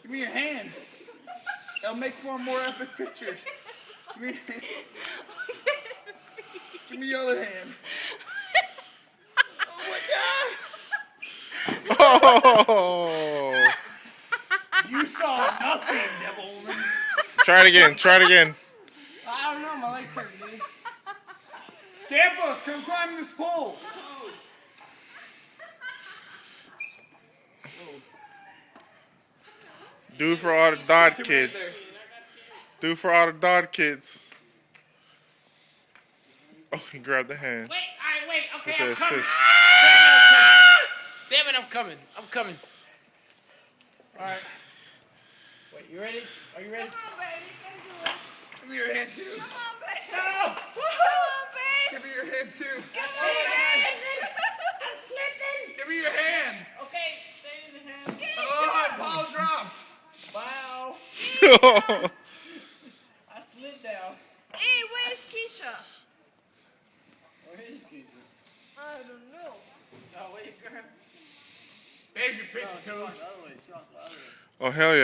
Give me your hand. It'll make for a more epic picture. Give me your hand. Give me your other hand. Oh my God! Oh! You saw nothing, Devilman. Try it again. Try it again. I don't know. My legs hurt, dude. Campos, come climb this pole. Do for all the Dodd kids. Do for all the Dodd kids. Oh, he grabbed the hand. Wait, alright, wait, okay, With the I'm coming. assist. Damn it, I'm coming. I'm coming. Alright. Wait, you ready? Are you ready? Come on, baby. You can do it. Give me your hand, too. Come on, baby. No! Come on, baby. Give me your hand, too. Come on, baby. I'm slipping. Give me your hand. Okay, stay in the hand. Oh, my ball dropped. Wow. I slid down. Hey, where's Keisha? Where is Keisha? I don't know. Oh, wait, girl. There's your picture, Coach. Oh, hell yeah.